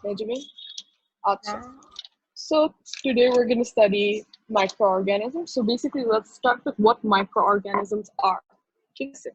Benjamin? Awesome. So today we're going to study microorganisms. So basically, let's start with what microorganisms are. ठीक है?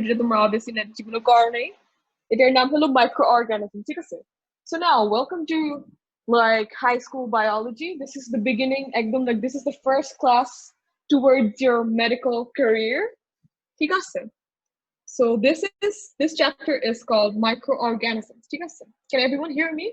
যেটা তোমরা obviously net জীবনে করো নাই এটার নাম হলো microorganism ঠিক আছে so now welcome to like high school biology this is the beginning একদম like this is the first class towards your medical career ঠিক আছে so this chapter is called microorganisms ঠিক আছে can everyone hear me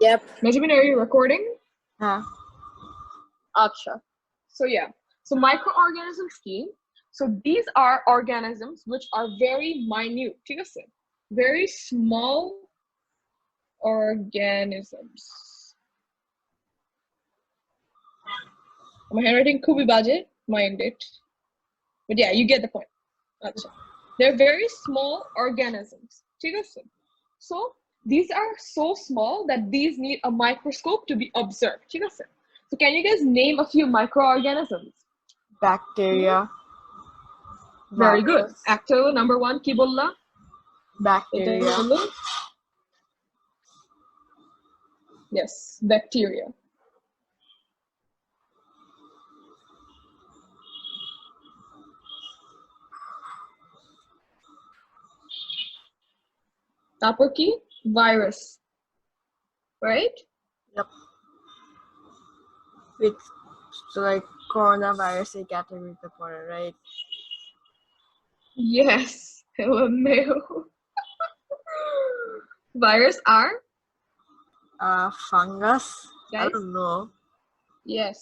Yep. Benjamin, are you recording Acha. So yeah. So microorganisms scheme. So these are organisms which are very minute. ঠিক আছে? Very small organisms. My handwriting could be budget, mind it. But yeah, you get the point. Acha. They're very small organisms. ঠিক আছে? So these are so small that these need a microscope to be observed. ঠিক আছে? So can you guys name a few microorganisms? Bacteria. Very good. Acto number 1, ki bolla? Bacteria. Yes, bacteria. Tapor ki? Virus. Right? Yep. With so like coronavirus category before, right? Yes. LMAO. Virus are? Fungus. Guys? I don't know. Yes.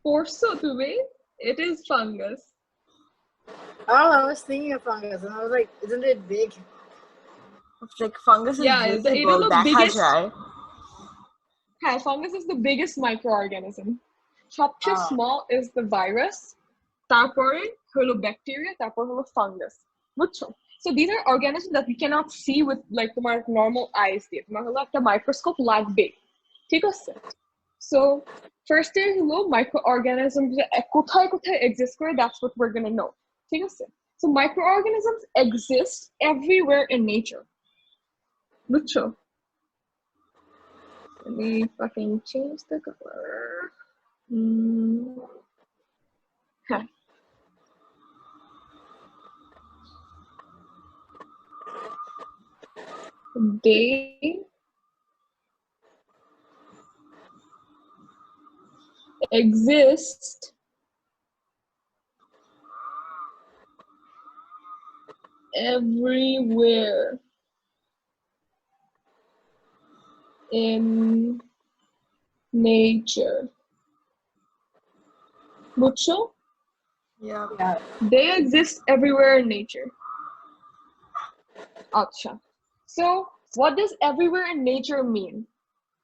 Porso to me, it is fungus. Oh, I was thinking of fungus and I was like, isn't it big? It's like fungus is visible. The biggest. Yeah, fungus is the biggest microorganism. সবচেয়ে small is the virus. তারপরে হলো bacteria, তারপর হলো fungus. বুঝছো? So these are organisms that we cannot see with like তোমার normal eyes দিয়ে। তোমার হলো একটা microscope লাগবে। ঠিক আছে? So first thing হলো microorganisms কোথায় কোথায় exist করে that's what we're gonna know. ঠিক আছে? So microorganisms exist everywhere in nature. বুঝছো? Let me fucking change the color. Huh. They exist everywhere in nature. Mucho? Yeah. They exist everywhere in nature. Acha. So, what does everywhere in nature mean,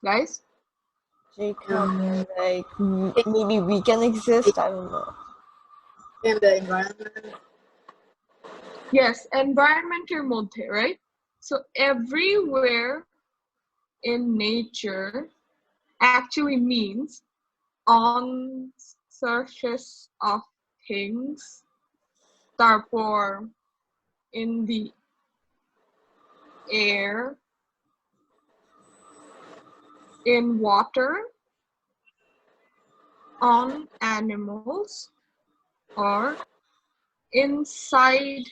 guys? Like maybe we can exist. I don't know. In the environment. Yes, environmental মধ্যে, right? So everywhere in nature actually means on surface of things. তারপর in the air, in water, on animals, or inside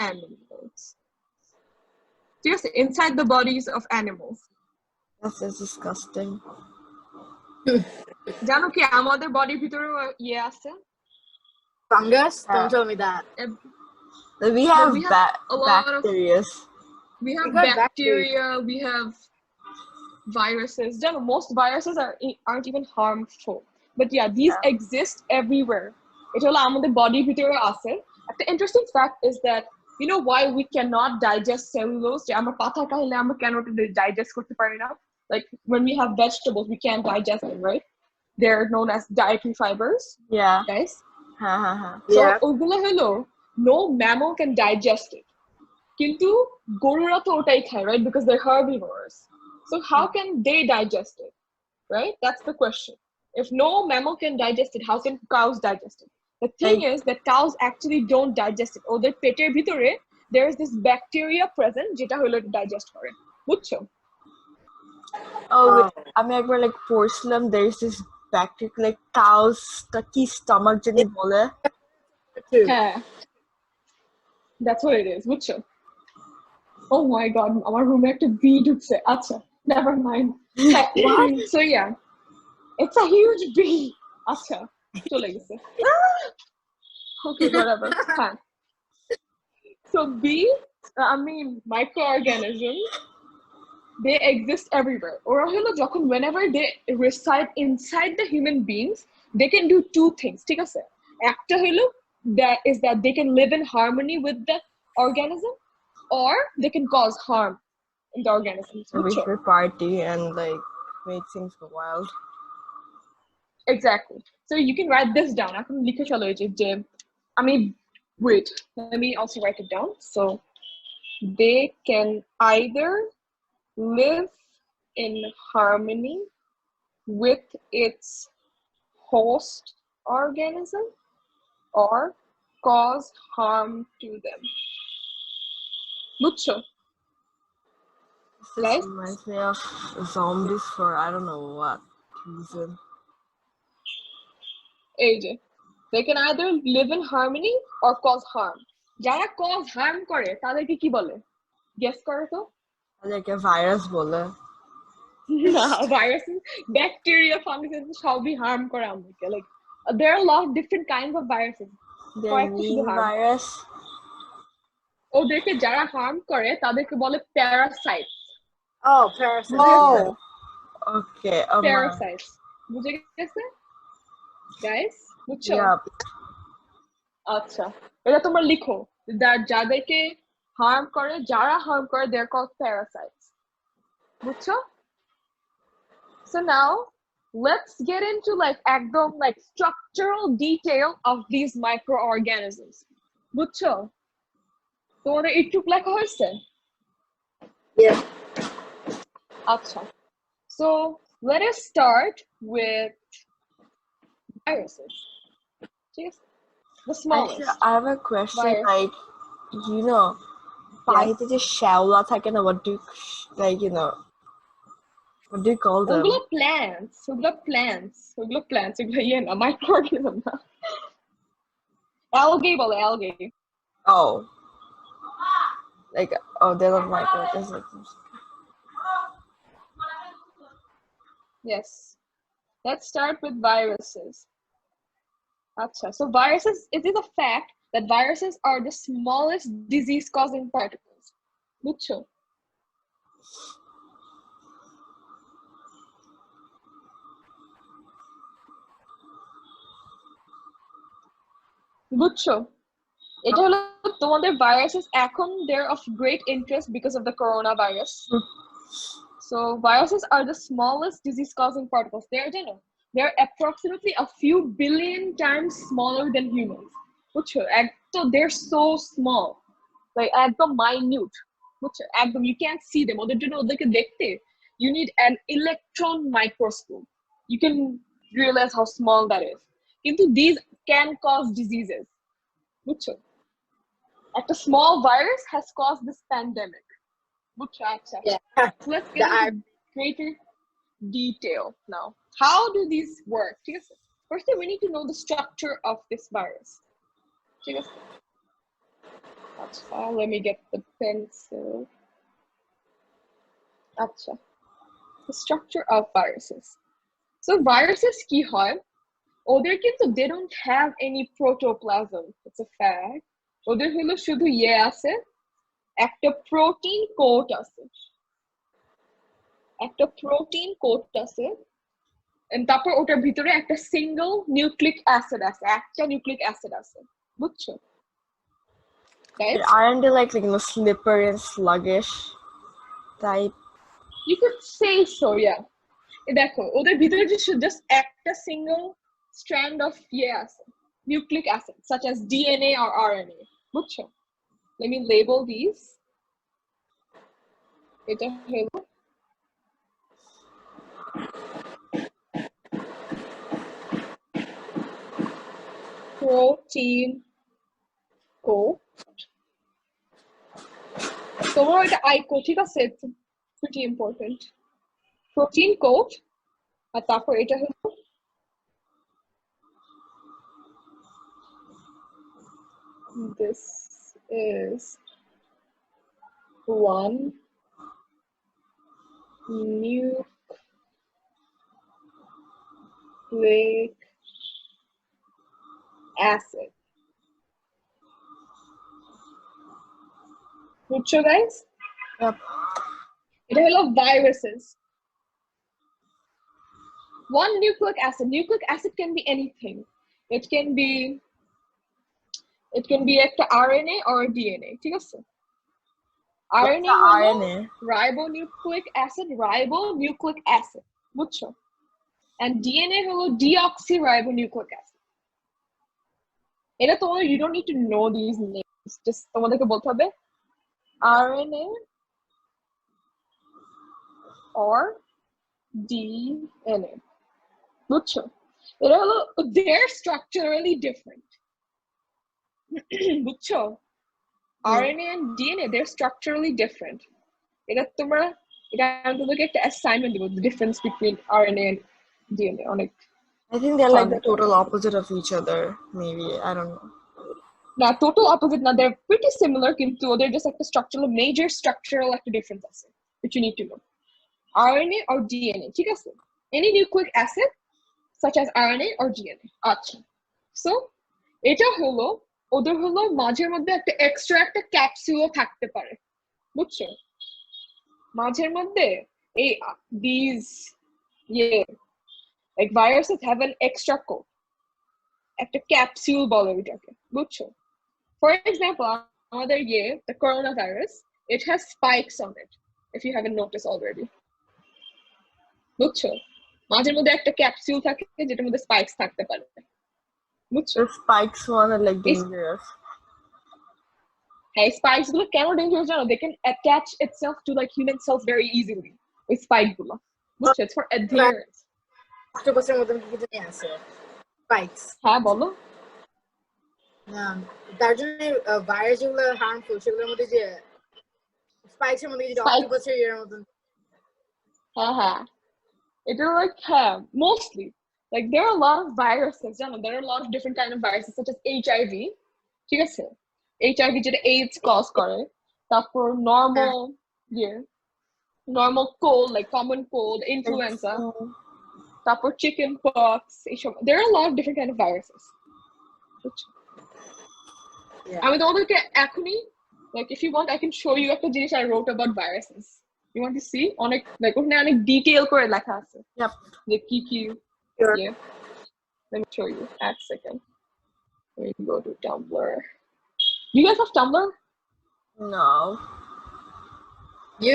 animals. Just inside the bodies of animals. That's just disgusting. জানো কি আমাদের বডির ভিতরে ইয়ে আছে? Fungus? Don't tell me that. We have bacteria. We have bacteria, we have viruses. জানো most viruses aren't even harmful. But yeah, these exist everywhere. এটা হলো আমাদের বডির ভিতরে আছে। The interesting fact is that you know why we cannot digest cellulose? যে আমরা পাতা খাইলে আমরা কেন digest করতে পারি না? Like when we have vegetables, we can't digest them, right? They're known as dietary fibers. Yeah. Guys. So ওগুলো হলো no mammal can digest it. কিন্তু গরুরা তো ওটাই খায়, right? Because they're herbivores. So how can they digest it, right? That's the question. If no mammal can digest it, how can cows digest it? The thing is that cows actually don't digest it. ওদের পেটের ভিতরে there is this bacteria present যেটা হলো digest করে, বুঝছো? আমি একবার like পড়ছিলাম there is this bacteria like cows কি stomach জানি বলে। হ্যাঁ, that's what it is, বুঝছো? Oh my god, আমার রুমে একটা bee ঢুকছে। আচ্ছা, never mind. So yeah, it's a huge bee. আচ্ছা, চলে গেছে। Okay, whatever. Fine. So bees, microorganisms, they exist everywhere. ওরা হলো যখন whenever they reside inside the human beings, they can do two things, ঠিক আছে? একটা হলো that they can live in harmony with the organism, or they can cause harm in the organisms. With party and like make things go wild. Exactly. So you can write this down. I can লিখে চলো এই যে wait, let me also write it down. So they can either live in harmony with its host organism or cause harm to them. বুঝছো? This reminds me of zombies for I don't know what reason. এই যে they can either live in harmony or cause harm. যারা cause harm করে তাদেরকে কি বলে? Guess করো তো? তাদেরকে ভাইরাস বলে। না, ভাইরাস, ব্যাকটেরিয়া, ফাঙ্গাস সবই harm করে আমাদেরকে। Like there are a lot of different kinds of viruses. Virus ওদেরকে যারা harm করে তাদেরকে বলে parasites. parasites. Okay. Parasites. বুঝে গেছে? Guys, বুঝছো? আচ্ছা, এটা তোমরা লিখো। যাদেরকে harm করে, যারা harm করে, they're called parasites. বুঝছো? So now let's get into একদম structural detail of these microorganisms. বুঝছো? তোমাদের একটু লেখা হয়েছে? Yeah. আচ্ছা. So let us start with viruses. The smallest. Actually, I have a question. Like, পানিতে যে শ্যাওলা থাকে না, what do you call them? ওগুলো plants. ওগুলো না, microorganism না। Algae বলে, algae. Oh. They're not microorganisms. Yes. Let's start with viruses. So viruses, it is a fact that viruses are the smallest disease-causing particles. বুঝছো? বুঝছো? এটা হলো তোমাদের viruses এখন they're of great interest because of the coronavirus. So viruses are the smallest disease-causing particles. They're approximately a few billion times smaller than humans. বুঝছো? They're so small. একদম minute. বুঝছো? একদম you can't see them. ওদেরকে দেখতে you need an electron microscope. You can realize how small that is. কিন্তু these can cause diseases. বুঝছো? একটা small virus has caused this pandemic. বুঝছো? আচ্ছা. So let's get into greater detail now. How do these work? First, we need to know the structure of this virus. Let me get the pencil. The structure of viruses. So viruses কি হয়? ওদের কিন্তু they don't have any protoplasm. It's a fact. ওদের হলো শুধু আছে, একটা protein coat আছে। তারপর ওটার ভিতরে একটা single nucleic acid আছে, একটা nucleic acid আছে। বুঝছো? Aren't they like slippery and sluggish type? You could say so, yeah. দেখো ওদের ভিতরে just একটা single strand of আছে, nucleic acid, such as DNA or RNA. বুঝছো? Let me label these. এটা হলো protein coat. তোমার এটা আইকো ঠিক আছে, it's pretty important. Protein coat আর তারপর এটা হলো this is one nucleic acid. বুঝছো guys? Yep. এটা হলো viruses. One nucleic acid. Nucleic acid can be anything. It can be একটা RNA or DNA. ঠিক আছে? RNA হলো ribonucleic acid. বুঝছো? And DNA হলো deoxyribonucleic acid. এটা তোমাদের, you don't need to know these names. Just তোমাদেরকে বলতে হবে RNA or DNA. বুঝছো? এটা হলো, they're structurally different. বুঝছো? RNA and DNA, they're structurally different. এটা আমি তোমাকে একটা assignment দিব, the difference between RNA and DNA. অনেক I think they're like the total opposite of each other, maybe. I don't know. না, total opposite না, they're pretty similar, কিন্তু ওদের just একটা major structural একটা difference আছে, which you need to know. RNA or DNA, ঠিক আছে? Any nucleic acid such as RNA or DNA. আচ্ছা, so এটা হলো ওদের হলো মাঝের মধ্যে একটা এক্সট্রা একটা ক্যাপসুলও থাকতে পারে, বুঝছো? মাঝের মধ্যে এই these like viruses have an extra coat, একটা ক্যাপসুল বলে এটাকে, বুঝছো? For example, আমাদের the coronavirus, it has spikes on it, if you haven't noticed already. বুঝছো? মাঝের মধ্যে একটা ক্যাপসুল থাকে যেটার মধ্যে স্পাইকস থাকতে পারে, বুঝছো? The spikes one are like dangerous. Hey, spikes গুলো কেন dangerous জানো? They can attach itself to like human cells very easily. ওই spike গুলো, বুঝছো? It's for adherence. অক্টোপাসের মতন কি জানি আছে স্পাইকস। হ্যাঁ বলো। না, তার জন্য ভাইরাস যেগুলো হার্মফুল সেগুলোর মধ্যে যে স্পাইকসের মধ্যে যে অক্টোপাসের এর মতন। হ্যাঁ, এটা like mostly like there are a lot of viruses, জানো? There are a lot of different kind of viruses such as HIV, ঠিক আছে? HIV যেটা AIDS cause করে, তারপর normal cold like common cold, influenza, তারপর chicken pox, there are a lot of different kind of viruses. আমি তোমাদেরকে এখনই, like if you want I can show you একটা জিনিস I wrote about viruses. You want to see? অনেক like ওখানে অনেক detail করে লেখা আছে। Yep. যে কি yeah. Let me show you. At second. Let me go to Tumblr. Do you guys have Tumblr? No.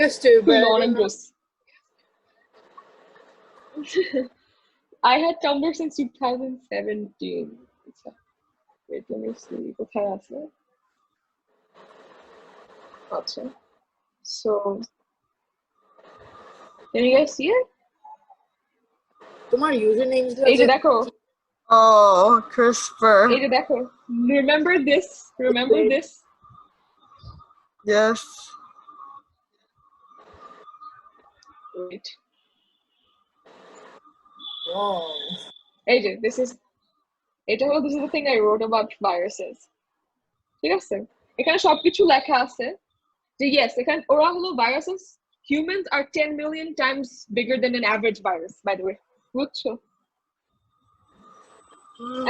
Used to, but I had Tumblr since 2017. Wait, let me see. কোথায় আছে? আচ্ছা. So, can you guys see it? তোমার username is এই যে দেখো। Oh, CRISPR. এই যে দেখো। Remember this? Yes. Wait. Wow. এই যে this is the thing I wrote about viruses. ঠিক আছে? এখানে সবকিছু লেখা আছে যে yes, এখানে ওরা হলো viruses. Humans are 10 million times bigger than an average virus, by the way. বুঝছো?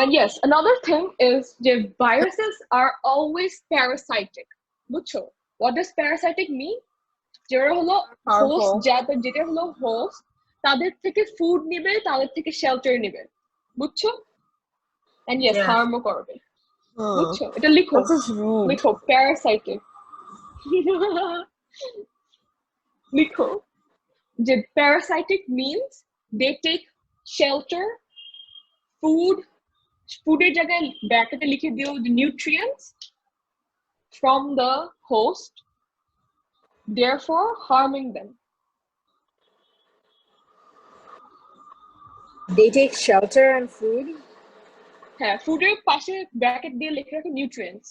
And yes, another thing is that viruses are always parasitic. বুঝছো? What does parasitic mean? যেটা হলো host, যেটা হলো host, তাদের থেকে food নিবে, তাদের থেকে shelter নিবে। বুঝছো? And yes, harmও করবে। বুঝছো? এটা লিখো parasitic. লিখো যে parasitic means they take shelter, foodের জায়গায় ব্র্যাকেটে লিখে দিও the nutrients from the host therefore harming them. They take shelter and food. হ্যাঁ, ফুডের পাশে ব্র্যাকেট দিয়ে লিখে রাখে নিউট্রিয়েন্টস।